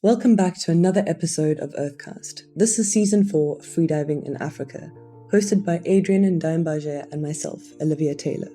Welcome back to another episode of Earthcast. This is Season 4 of Freediving in Africa, hosted by Adrian and Ndayambaje and myself, Olivia Taylor.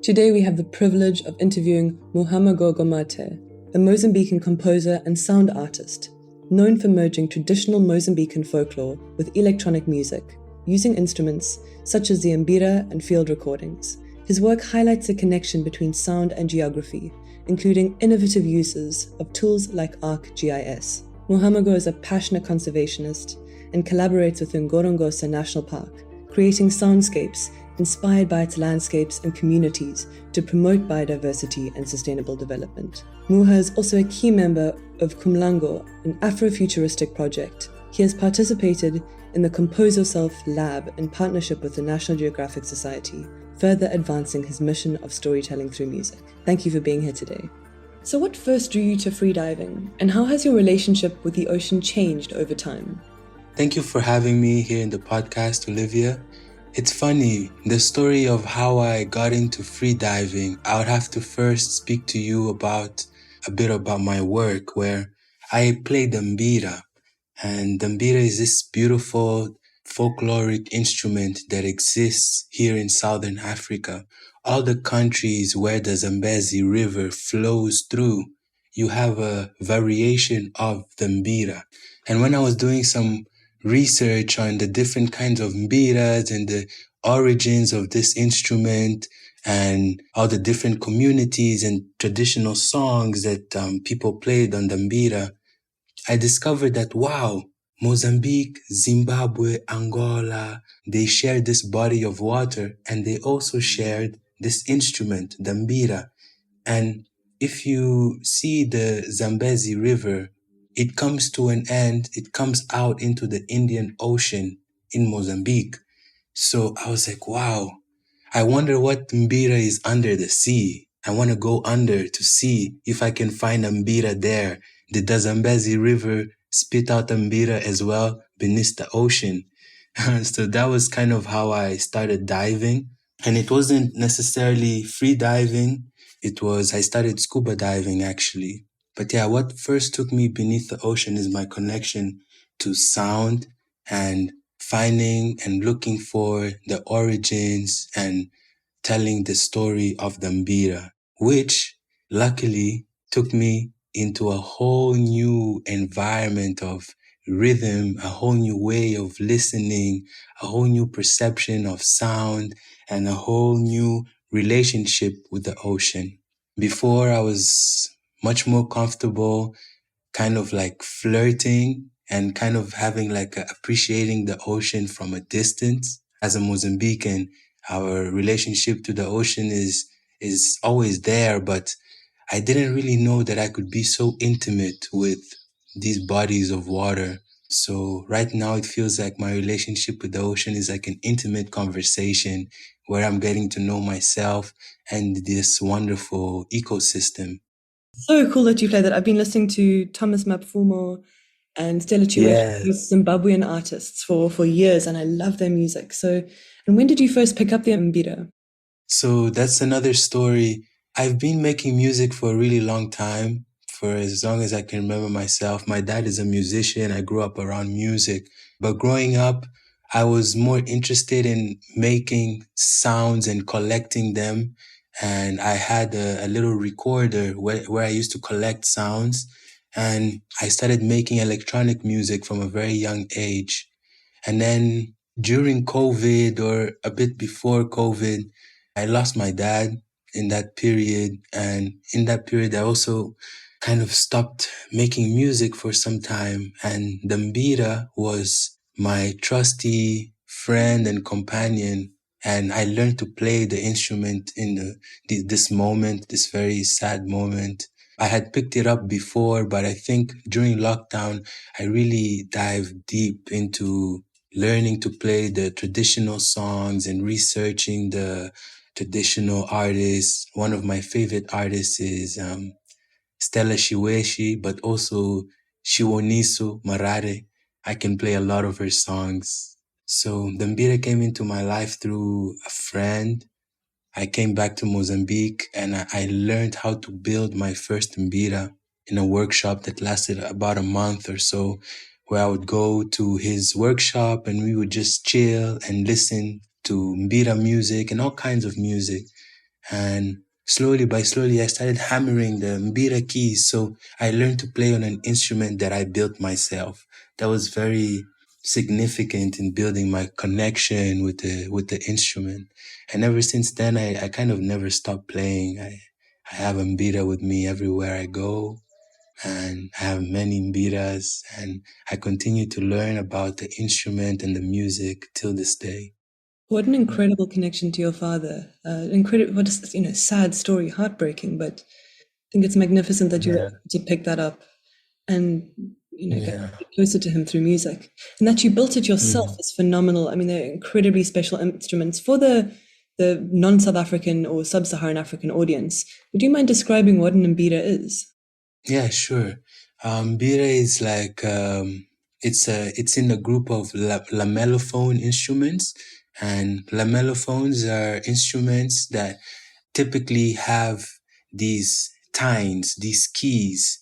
Today we have the privilege of interviewing Muhamago Gomate, a Mozambican composer and sound artist, known for merging traditional Mozambican folklore with electronic music, using instruments such as the mbira and field recordings. His work highlights the connection between sound and geography, including innovative uses of tools like ArcGIS. Muhamago is a passionate conservationist and collaborates with Ngorongosa National Park, creating soundscapes inspired by its landscapes and communities to promote biodiversity and sustainable development. Muha is also a key member of Kumlango, an Afrofuturistic project. He has participated in the Compose Yourself Lab in partnership with the National Geographic Society, further advancing his mission of storytelling through music. Thank you for being here today. So what first drew you to freediving, and how has your relationship with the ocean changed over time? Thank you for having me here in the podcast, Olivia. It's funny, the story of how I got into freediving, I would have to first speak to you about a bit about my work, where I play the mbira. And the mbira is this beautiful folkloric instrument that exists here in Southern Africa. All the countries where the Zambezi River flows through, you have a variation of the mbira. And when I was doing some research on the different kinds of mbiras and the origins of this instrument and all the different communities and traditional songs that people played on the mbira, I discovered that, wow, Mozambique, Zimbabwe, Angola, they shared this body of water and they also shared this instrument, the mbira. And if you see the Zambezi River, it comes to an end, it comes out into the Indian Ocean in Mozambique. So I was like, wow, I wonder what mbira is under the sea. I want to go under to see if I can find a mbira there. Did the Zambezi River spit out a mbira as well beneath the ocean? So that was kind of how I started diving. And it wasn't necessarily free diving. I started scuba diving actually. But yeah, what first took me beneath the ocean is my connection to sound and finding and looking for the origins and telling the story of the mbira, which luckily took me into a whole new environment of rhythm, a whole new way of listening, a whole new perception of sound, and a whole new relationship with the ocean. Before, I was much more comfortable kind of like flirting and kind of having like appreciating the ocean from a distance. As a Mozambican, our relationship to the ocean is always there, but I didn't really know that I could be so intimate with these bodies of water. So right now it feels like my relationship with the ocean is like an intimate conversation where I'm getting to know myself and this wonderful ecosystem. So cool that you play that. I've been listening to Thomas Mapfumo and Stella Chiwesh, Zimbabwean artists for years, and I love their music. So, and when did you first pick up the mbira? So that's another story. I've been making music for a really long time, for as long as I can remember myself. My dad is a musician. I grew up around music. But growing up, I was more interested in making sounds and collecting them. And I had a little recorder where I used to collect sounds. And I started making electronic music from a very young age. And then during COVID or a bit before COVID, I lost my dad in that period. And in that period, I also kind of stopped making music for some time. And the mbira was my trusty friend and companion. And I learned to play the instrument in this moment, this very sad moment. I had picked it up before, but I think during lockdown, I really dived deep into learning to play the traditional songs and researching the traditional artists. One of my favorite artists is Stella Chiwesh, but also Shiwoniso Marare. I can play a lot of her songs. So the mbira came into my life through a friend. I came back to Mozambique and I learned how to build my first mbira. in a workshop that lasted about a month or so, where I would go to his workshop and we would just chill and listen to mbira music and all kinds of music. And slowly by slowly, I started hammering the mbira keys. So I learned to play on an instrument that I built myself. That was very significant in building my connection with the instrument. And ever since then, I kind of never stopped playing. I have mbira with me everywhere I go, and I have many mbiras, and I continue to learn about the instrument and the music till this day. What an incredible connection to your father. What a sad story, heartbreaking, but I think it's magnificent that you were able to pick that up and get closer to him through music. And that you built it yourself is phenomenal. I mean, they're incredibly special instruments for the non-South African or sub-Saharan African audience. Would you mind describing what an mbira is? Yeah, sure. Mbira is like it's in a group of lamellophone instruments, and lamellophones are instruments that typically have these tines, these keys.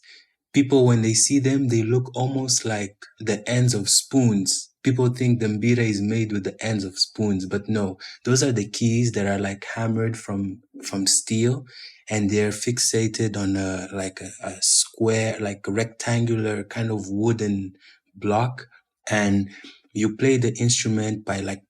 People, when they see them, they look almost like the ends of spoons. People think the mbira is made with the ends of spoons, but no, those are the keys that are like hammered from steel, and they're fixated on a square, like a rectangular kind of wooden block. And you play the instrument by like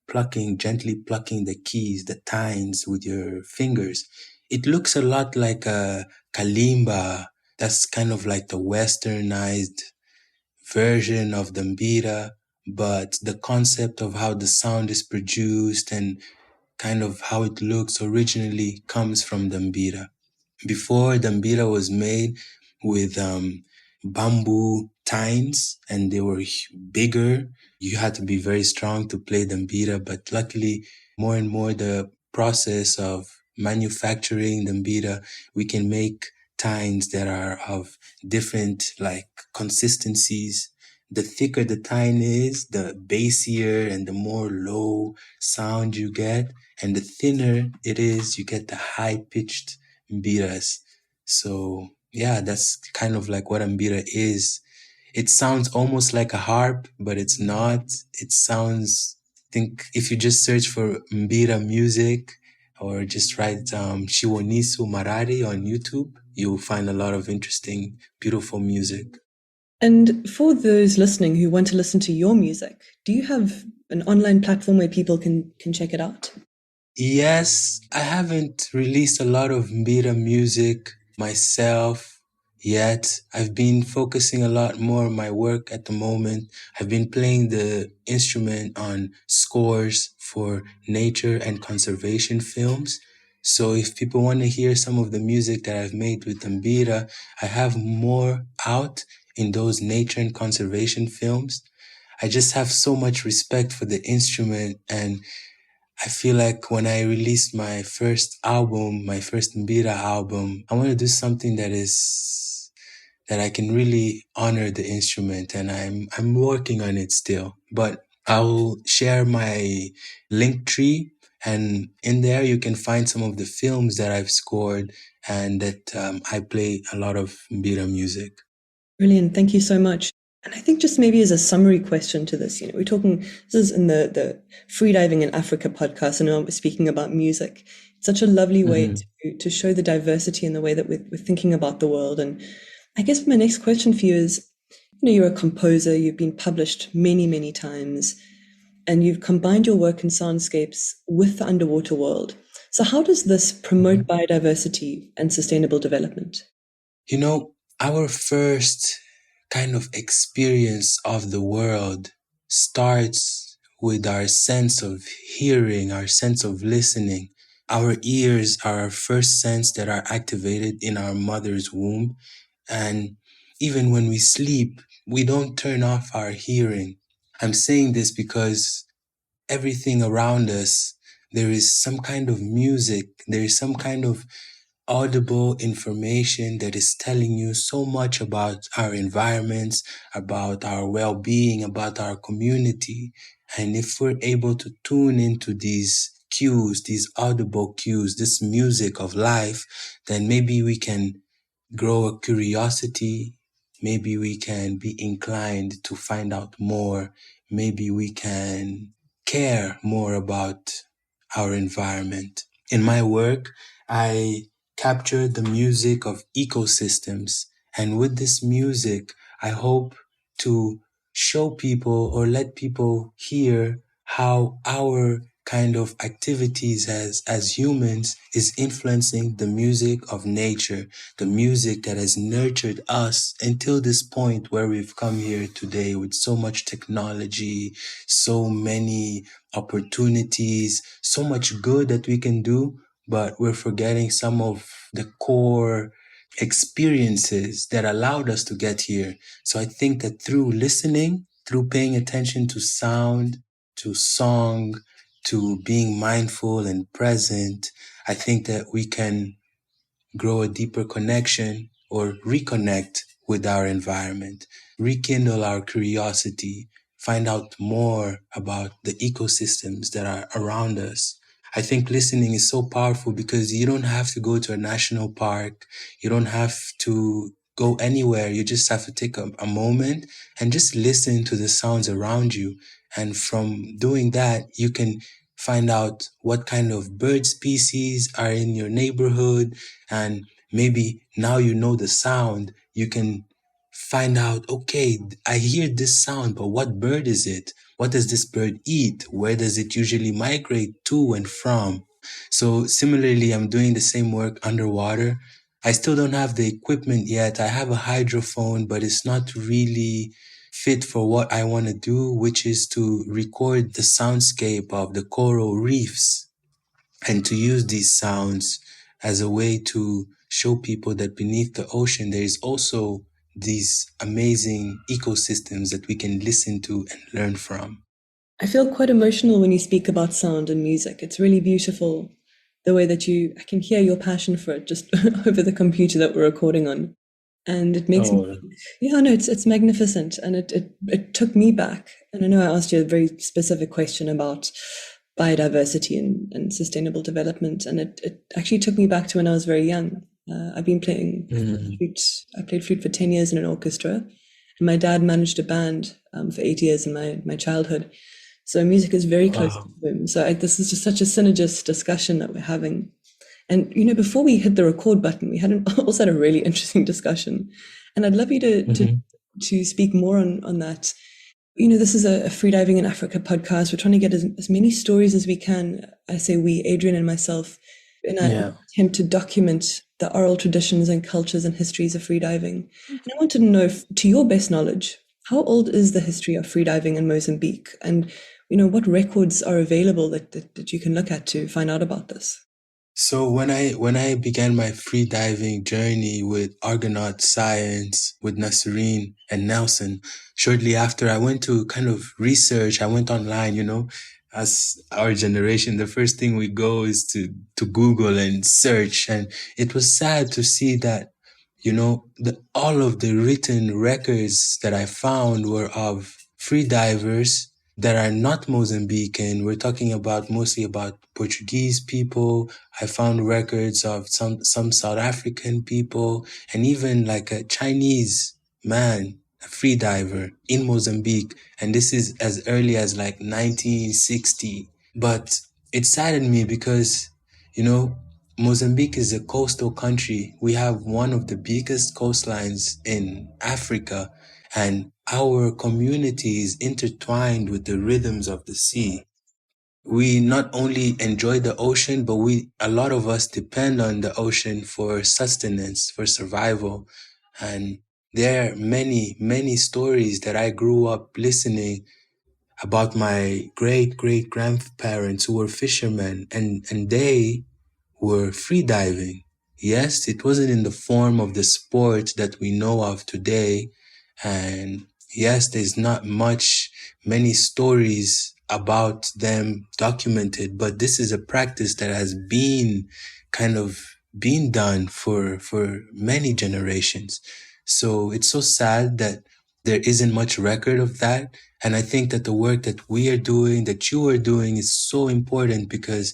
gently plucking the keys, the tines with your fingers. It looks a lot like a kalimba. That's kind of like the westernized version of the mbira, but the concept of how the sound is produced and kind of how it looks originally comes from the mbira. Before, the mbira was made with bamboo tines, and they were bigger. You had to be very strong to play the mbira, but luckily, more and more the process of manufacturing the mbira, we can make tines that are of different like consistencies. The thicker the tine is, the bassier and the more low sound you get. And the thinner it is, you get the high-pitched mbiras. So yeah, that's kind of like what a mbira is. It sounds almost like a harp, but it's not. It sounds, I think if you just search for mbira music or just write Shiwonisu Marari on YouTube, you'll find a lot of interesting, beautiful music. And for those listening who want to listen to your music, do you have an online platform where people can check it out? Yes, I haven't released a lot of mbira music myself yet. I've been focusing a lot more on my work at the moment. I've been playing the instrument on scores for nature and conservation films. So if people want to hear some of the music that I've made with mbira, I have more out in those nature and conservation films. I just have so much respect for the instrument, and I feel like when I released my first album, my first mbira album, I want to do something that I can really honor the instrument, and I'm working on it still. But I'll share my link tree, and in there you can find some of the films that I've scored and that I play a lot of mbira music. Brilliant. Thank you so much. And I think just maybe as a summary question to this, we're talking, this is in the Freediving in Africa podcast, and we're speaking about music. It's such a lovely way to show the diversity in the way that we're thinking about the world. And I guess my next question for you is, you're a composer, you've been published many, many times, and you've combined your work in soundscapes with the underwater world. So how does this promote biodiversity and sustainable development? Our first kind of experience of the world starts with our sense of hearing, our sense of listening. Our ears are our first sense that are activated in our mother's womb. And even when we sleep, we don't turn off our hearing. I'm saying this because everything around us, there is some kind of music, there is some kind of audible information that is telling you so much about our environments, about our well-being, about our community. And if we're able to tune into these cues, these audible cues, this music of life, then maybe we can grow a curiosity. Maybe we can be inclined to find out more. Maybe we can care more about our environment. In my work, I capture the music of ecosystems. And with this music, I hope to show people or let people hear how our kind of activities as humans is influencing the music of nature, the music that has nurtured us until this point where we've come here today with so much technology, so many opportunities, so much good that we can do, but we're forgetting some of the core experiences that allowed us to get here. So I think that through listening, through paying attention to sound, to song, to being mindful and present, I think that we can grow a deeper connection or reconnect with our environment, rekindle our curiosity, find out more about the ecosystems that are around us. I think listening is so powerful because you don't have to go to a national park. You don't have to go anywhere. You just have to take a moment and just listen to the sounds around you. And from doing that, you can find out what kind of bird species are in your neighborhood. And maybe now you know the sound, you can find out, okay, I hear this sound, but what bird is it? What does this bird eat? Where does it usually migrate to and from? So similarly, I'm doing the same work underwater. I still don't have the equipment yet. I have a hydrophone, but it's not really fit for what I want to do, which is to record the soundscape of the coral reefs and to use these sounds as a way to show people that beneath the ocean, there is also these amazing ecosystems that we can listen to and learn from. I feel quite emotional when you speak about sound and music. It's really beautiful the way that I can hear your passion for it just over the computer that we're recording on. And it makes me, it's magnificent. And it took me back. And I know I asked you a very specific question about biodiversity and sustainable development. And it actually took me back to when I was very young. I've been playing flute. I played flute for 10 years in an orchestra. And my dad managed a band for 8 years in my childhood. So music is very close to him. So this is just such a synergist discussion that we're having. And, before we hit the record button, we also had a really interesting discussion. And I'd love you to speak more on that. This is a Freediving in Africa podcast. We're trying to get as many stories as we can. I say we, Adrian and myself, in an attempt to document the oral traditions and cultures and histories of freediving. And I wanted to know, to your best knowledge, how old is the history of freediving in Mozambique? And, what records are available that you can look at to find out about this? So when I began my freediving journey with Argonaut Science, with Nasserine and Nelson, shortly after I went to kind of research, I went online, as our generation, the first thing we go is to Google and search. And it was sad to see that, all of the written records that I found were of freedivers that are not Mozambican. We're talking mostly about Portuguese people. I found records of some South African people and even like a Chinese man, a freediver in Mozambique. And this is as early as like 1960. But it saddened me because, Mozambique is a coastal country. We have one of the biggest coastlines in Africa, and our community is intertwined with the rhythms of the sea. We not only enjoy the ocean, but a lot of us depend on the ocean for sustenance, for survival. And there are many, many stories that I grew up listening about my great-great-grandparents who were fishermen, and they were freediving. Yes, it wasn't in the form of the sport that we know of today. And yes, there's not many stories about them documented, but this is a practice that has been done for many generations. So it's so sad that there isn't much record of that. And I think that the work that we are doing, that you are doing, is so important because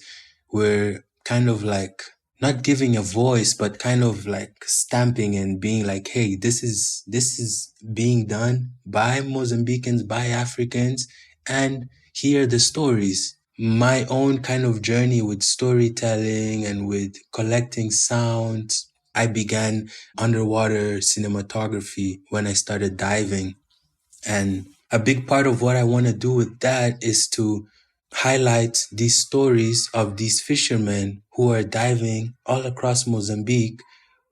we're kind of like not giving a voice, but kind of like stamping and being like, hey, this is being done by Mozambicans, by Africans, and here are the stories. My own kind of journey with storytelling and with collecting sounds. I began underwater cinematography when I started diving. And a big part of what I want to do with that is to highlight these stories of these fishermen who are diving all across Mozambique,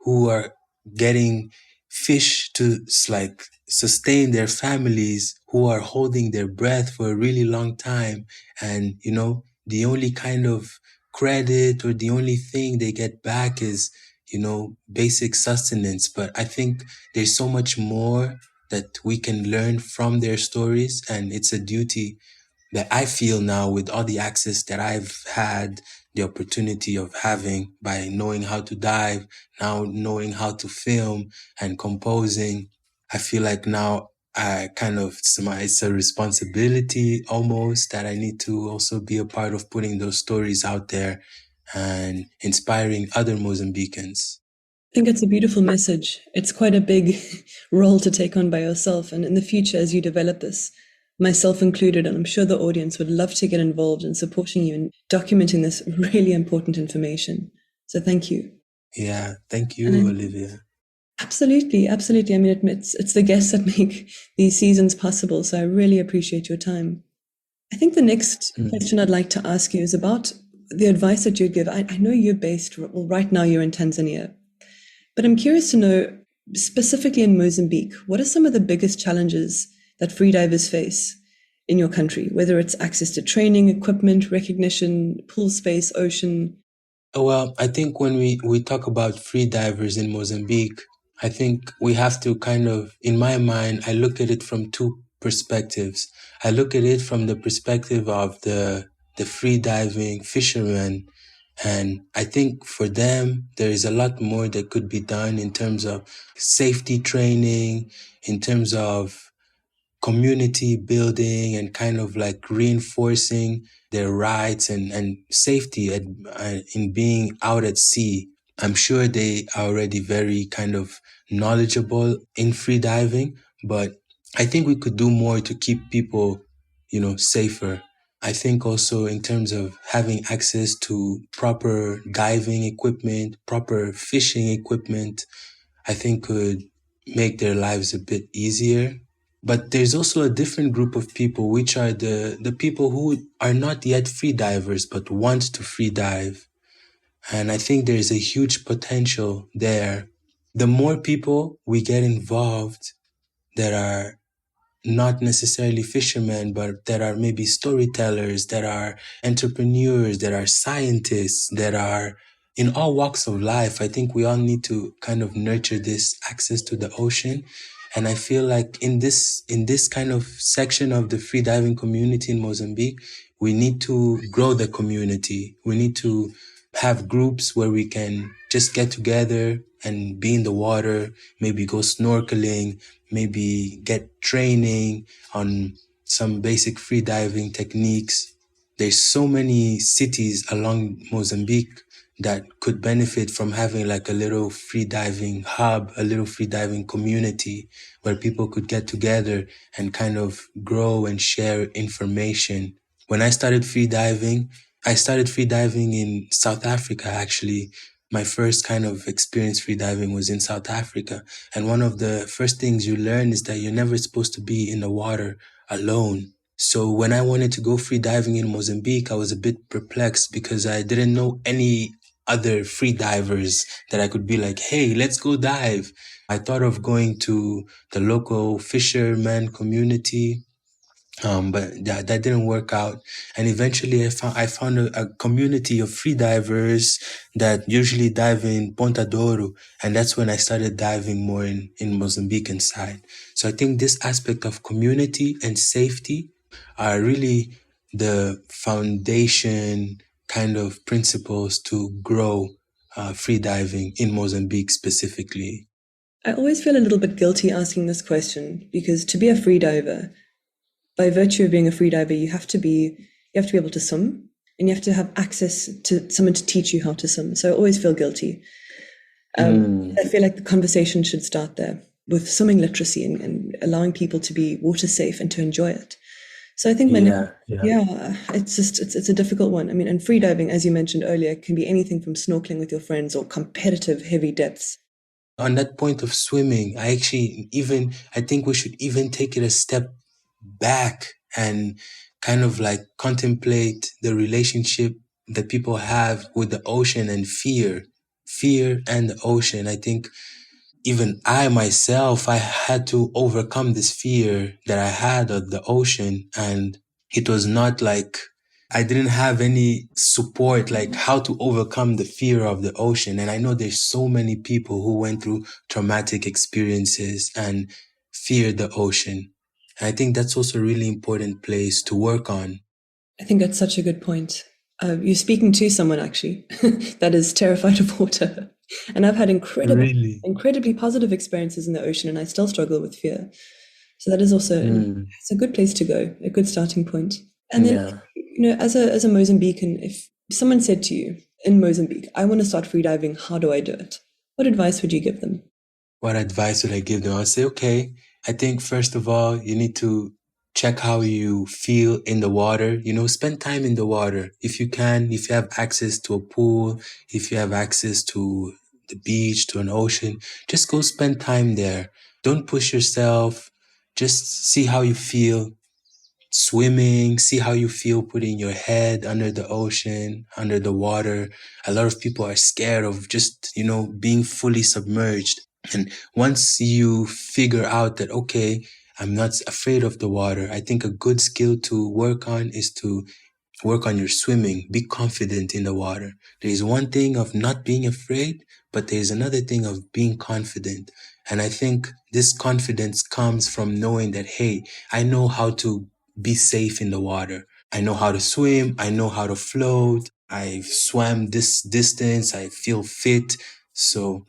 who are getting fish to like sustain their families, who are holding their breath for a really long time. And, you know, the only kind of credit or the only thing they get back is, you know, basic sustenance. But I think there's so much more that we can learn from their stories. And it's a duty that I feel now with all the access that I've had the opportunity of having by knowing how to dive, now knowing how to film and composing. I feel like now I kind of, it's a responsibility almost that I need to also be a part of putting those stories out there and inspiring other Mozambicans. I think it's a beautiful message. It's quite a big role to take on by yourself. And in the future, as you develop this, myself included, and I'm sure the audience would love to get involved in supporting you and documenting this really important information. So thank you. Yeah, thank you, Olivia. Absolutely, absolutely. I mean, it's the guests that make these seasons possible. So I really appreciate your time. I think the next question I'd like to ask you is about the advice that you'd give. I know you're based, well, right now you're in Tanzania, but I'm curious to know, specifically in Mozambique, what are some of the biggest challenges that freedivers face in your country, whether it's access to training, equipment, recognition, pool space, ocean? Well, I think when we talk about freedivers in Mozambique, I think we have to kind of, in my mind, I look at it from two perspectives. I look at it from the perspective of the freediving fishermen. And I think for them, there is a lot more that could be done in terms of safety training, in terms of community building and kind of like reinforcing their rights and safety in being out at sea. I'm sure they are already very kind of knowledgeable in freediving, but I think we could do more to keep people, you know, safer. I think also in terms of having access to proper diving equipment, proper fishing equipment, I think could make their lives a bit easier. But there's also a different group of people, which are the people who are not yet free divers, but want to free dive. And I think there's a huge potential there. The more people we get involved that are not necessarily fishermen, but that are maybe storytellers, that are entrepreneurs, that are scientists, that are in all walks of life, I think we all need to kind of nurture this access to the ocean. And I feel like in this kind of section of the freediving community in Mozambique, we need to grow the community. We need to have groups where we can just get together and be in the water, maybe go snorkeling, maybe get training on some basic freediving techniques. There's so many cities along Mozambique that could benefit from having like a little freediving hub, a little freediving community where people could get together and kind of grow and share information. When I started freediving in South Africa, actually. My first kind of experience freediving was in South Africa. And one of the first things you learn is that you're never supposed to be in the water alone. So when I wanted to go freediving in Mozambique, I was a bit perplexed because I didn't know any other freedivers that I could be like, hey, let's go dive. I thought of going to the local fisherman community, but that didn't work out. And eventually I found a community of freedivers that usually dive in Ponta Douro. And that's when I started diving more in Mozambican side. So I think this aspect of community and safety are really the foundation kind of principles to grow freediving in Mozambique specifically. I always feel a little bit guilty asking this question because to be a freediver, by virtue of being a freediver, you have to be able to swim. and you have to have access to someone to teach you how to swim. So I always feel guilty. I feel like the conversation should start there with swimming literacy and allowing people to be water safe and to enjoy it. So I think it's a difficult one. I mean, and freediving, as you mentioned earlier, can be anything from snorkeling with your friends or competitive heavy depths. On that point of swimming, I think we should even take it a step back and kind of like contemplate the relationship that people have with the ocean and fear and the ocean. I think even I myself, I had to overcome this fear that I had of the ocean. And it was not like I didn't have any support, like how to overcome the fear of the ocean. And I know there's so many people who went through traumatic experiences and feared the ocean. And I think that's also a really important place to work on. I think that's such a good point. You're speaking to someone actually that is terrified of water. And I've had incredibly positive experiences in the ocean, and I still struggle with fear. So that is also it's a good place to go, a good starting point. And then, as a Mozambican, if someone said to you in Mozambique, I want to start freediving, how do I do it? What advice would you give them? What advice would I give them? I'd say, okay, I think first of all, you need to check how you feel in the water. Spend time in the water. If you can, if you have access to a pool, if you have access to the beach, to an ocean, just go spend time there. Don't push yourself. Just see how you feel swimming, see how you feel putting your head under the ocean, under the water. A lot of people are scared of just, being fully submerged. And once you figure out that, okay, I'm not afraid of the water, I think a good skill to work on is to work on your swimming. Be confident in the water. There is one thing of not being afraid, but there is another thing of being confident. And I think this confidence comes from knowing that, hey, I know how to be safe in the water. I know how to swim. I know how to float. I've swam this distance. I feel fit. So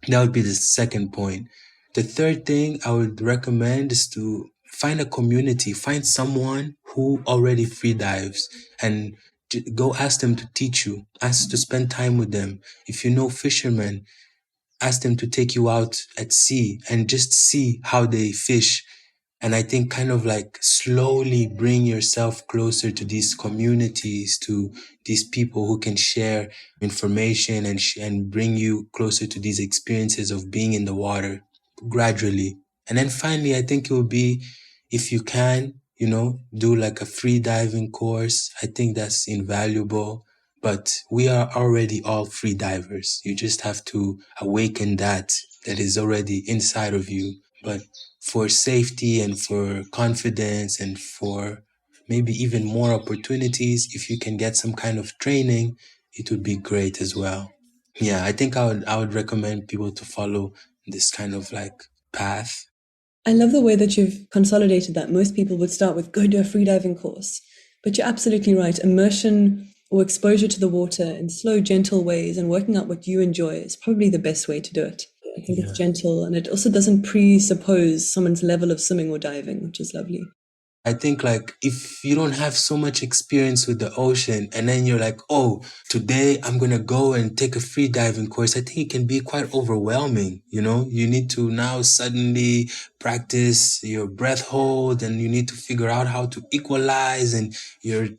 that would be the second point. The third thing I would recommend is to find a community, find someone who already free dives and go ask them to teach you, ask to spend time with them. If you know fishermen, ask them to take you out at sea and just see how they fish. And I think kind of like slowly bring yourself closer to these communities, to these people who can share information and bring you closer to these experiences of being in the water gradually. And then finally, I think it would be, if you can, do like a free diving course. I think that's invaluable. But we are already all free divers. You just have to awaken that is already inside of you. But for safety and for confidence and for maybe even more opportunities, if you can get some kind of training, it would be great as well. Yeah, I think I would recommend people to follow this kind of like path. I love the way that you've consolidated that. Most people would start with go do a freediving course, but you're absolutely right. Immersion or exposure to the water in slow, gentle ways and working out what you enjoy is probably the best way to do it. I think it's gentle, and it also doesn't presuppose someone's level of swimming or diving, which is lovely. I think like if you don't have so much experience with the ocean and then you're like, oh, today I'm going to go and take a free diving course, I think it can be quite overwhelming. You need to now suddenly practice your breath hold, and you need to figure out how to equalize, and you're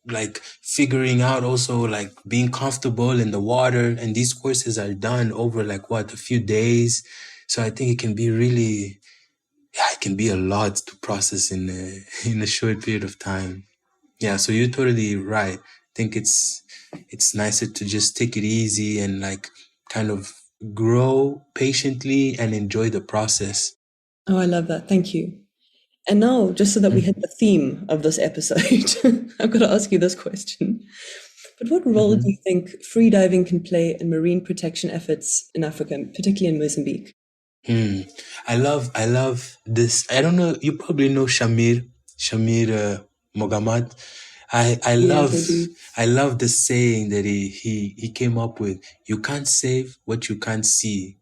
like figuring out also like being comfortable in the water. And these courses are done over like a few days. So I think it can be really, it can be a lot to process in a short period of time. Yeah, so you're totally right. I think it's nicer to just take it easy and like kind of grow patiently and enjoy the process. Oh, I love that. Thank you. And now, just so that we hit the theme of this episode, I've got to ask you this question. But what role do you think freediving can play in marine protection efforts in Africa, particularly in Mozambique? I love this. I don't know. You probably know Shamir Mogamad. I love the saying that he came up with. You can't save what you can't see.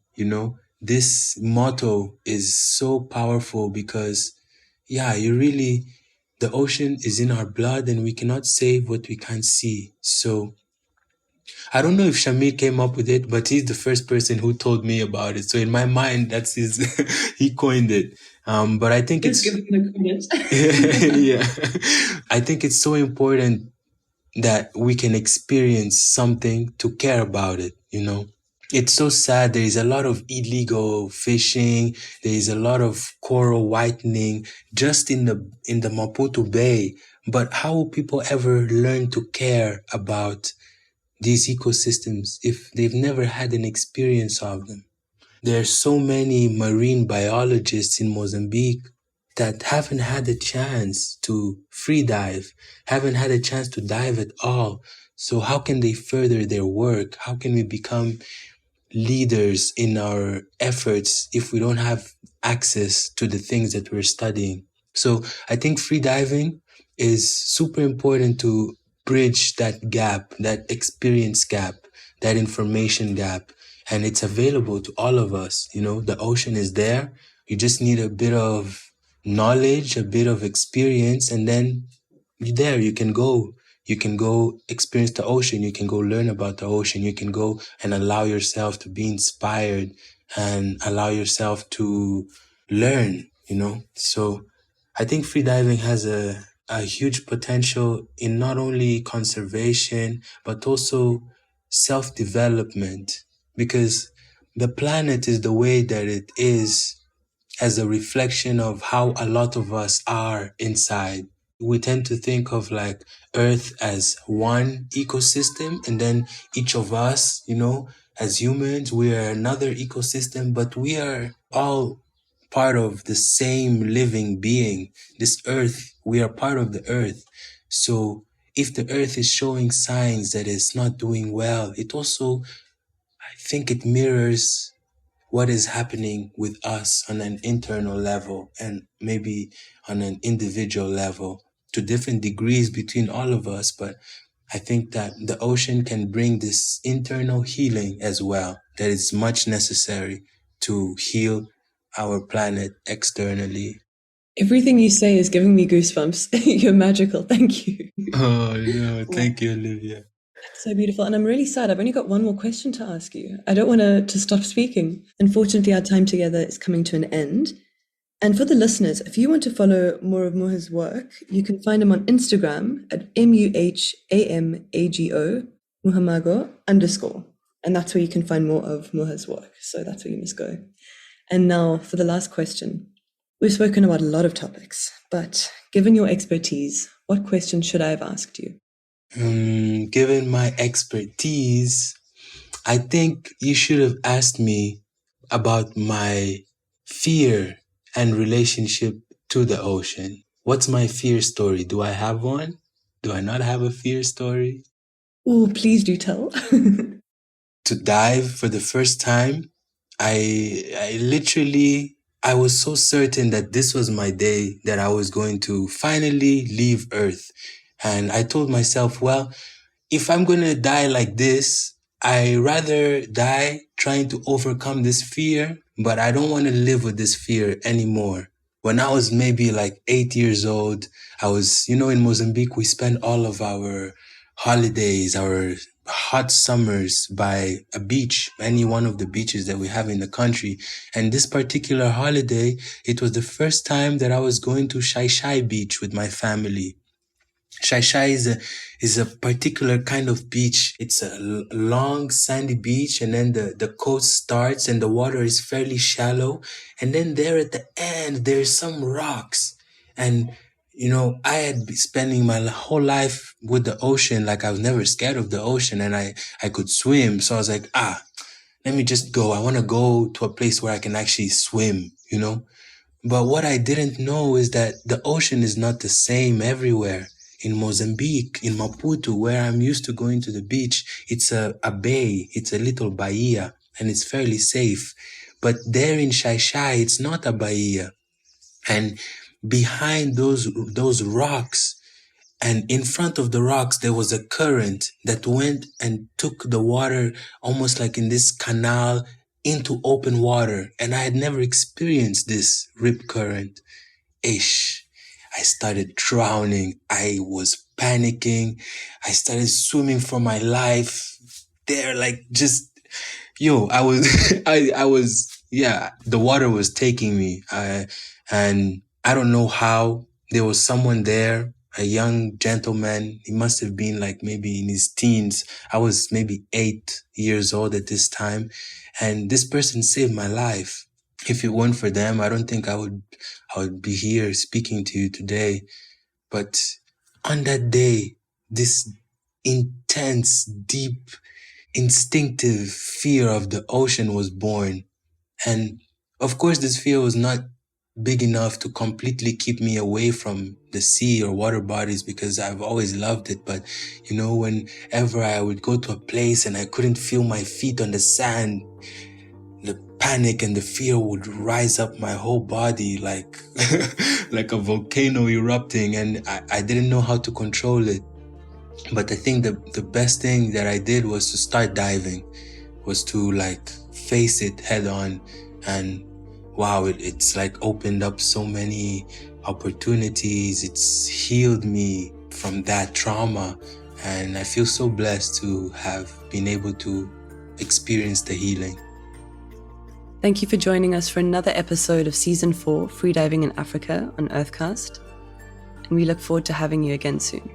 This motto is so powerful because, you really The ocean is in our blood and we cannot save what we can't see. So I don't know if Shamir came up with it, but he's the first person who told me about it. So in my mind, that's his, he coined it. But I think Let's it's, give him the credit. yeah, I think it's so important that we can experience something to care about it, you know? It's so sad. There is a lot of illegal fishing. There is a lot of coral whitening just in the Maputo Bay. But how will people ever learn to care about these ecosystems if they've never had an experience of them? There are so many marine biologists in Mozambique that haven't had a chance to free dive, haven't had a chance to dive at all. So how can they further their work? How can we become leaders in our efforts if we don't have access to the things that we're studying? So I think free diving is super important to bridge that gap, that experience gap, that information gap. And it's available to all of us. You know, the ocean is there. You just need a bit of knowledge, a bit of experience, and then you're there. You can go experience the ocean. You can go learn about the ocean. You can go and allow yourself to be inspired and allow yourself to learn, you know? So I think freediving has a huge potential in not only conservation, but also self-development, because the planet is the way that it is as a reflection of how a lot of us are inside. We tend to think of like Earth as one ecosystem, and then each of us, you know, as humans, we are another ecosystem, but we are all part of the same living being. This Earth, we are part of the Earth. So if the Earth is showing signs that it's not doing well, it also, I think it mirrors what is happening with us on an internal level and maybe on an individual level to different degrees between all of us. But I think that the ocean can bring this internal healing as well, that is much necessary to heal our planet externally. Everything you say is giving me goosebumps. You're magical. Thank you. Oh, no, thank you, Olivia. So beautiful. And I'm really sad. I've only got one more question to ask you. I don't want to stop speaking. Unfortunately, our time together is coming to an end. And for the listeners, if you want to follow more of Muha's work, you can find him on Instagram at MUHAMAGO, Muhamago _ And that's where you can find more of Muha's work. So that's where you must go. And now for the last question. We've spoken about a lot of topics, but given your expertise, what question should I have asked you? Given my expertise, I think you should have asked me about my fear and relationship to the ocean. What's my fear story? Do I have one? Do I not have a fear story? Oh, please do tell. To dive for the first time, I was so certain that this was my day, that I was going to finally leave Earth. And I told myself, well, if I'm going to die like this, I rather die trying to overcome this fear, but I don't want to live with this fear anymore. When I was maybe like 8 years old, I was, in Mozambique, we spend all of our holidays, our hot summers by a beach, any one of the beaches that we have in the country. And this particular holiday, it was the first time that I was going to Shai Shai Beach with my family. Shai Shai is a particular kind of beach. It's a long sandy beach, and then the coast starts and the water is fairly shallow. And then there at the end, there's some rocks. And, I had been spending my whole life with the ocean. Like I was never scared of the ocean, and I could swim. So I was like, let me just go. I want to go to a place where I can actually swim, But what I didn't know is that the ocean is not the same everywhere. In Mozambique, in Maputo, where I'm used to going to the beach, it's a bay, it's a little bahia, and it's fairly safe. But there in Shai Shai, it's not a bahia. And behind those rocks, and in front of the rocks, there was a current that went and took the water almost like in this canal into open water. And I had never experienced this rip current. I I started drowning. I was panicking. I started swimming for my life there, like just, I was, the water was taking me. And I don't know how. There was someone there, a young gentleman. He must have been like maybe in his teens. I was maybe 8 years old at this time. And this person saved my life. If it weren't for them, I don't think I would be here speaking to you today. But on that day, this intense, deep, instinctive fear of the ocean was born. And of course, this fear was not big enough to completely keep me away from the sea or water bodies, because I've always loved it. But, whenever I would go to a place and I couldn't feel my feet on the sand, the panic and the fear would rise up my whole body like, like a volcano erupting, and I didn't know how to control it. But I think the best thing that I did was to start diving, was to face it head on. And wow, it's opened up so many opportunities. It's healed me from that trauma. And I feel so blessed to have been able to experience the healing. Thank you for joining us for another episode of Season 4, Freediving in Africa on Earthcast. And we look forward to having you again soon.